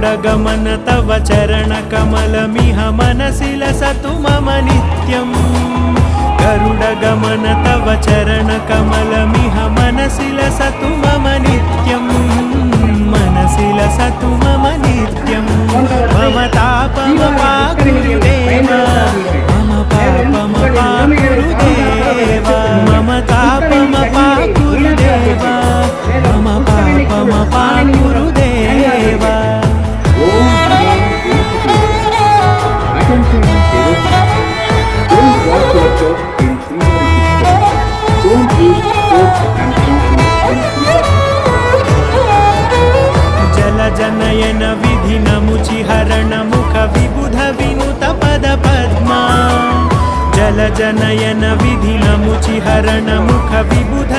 गरुडगमन तव चरणकमलमिह मनसि लसतु मम नित्यम् गरुडगमन तव चरणकमलमिह मनसि लसतु मम नित्यम् मनसि लसतु मम नित्यम् मम तापमपाकुरुदेव मम पापमपाकुरुदेव मम तापमपाकुरुदेव मम पापमपाकुरुदेव जलजनयन विधिनमुचिहरण मुख विबुध विनुत पद पद्मा जलजनयन विधिनमुचिहरण मुख विबुध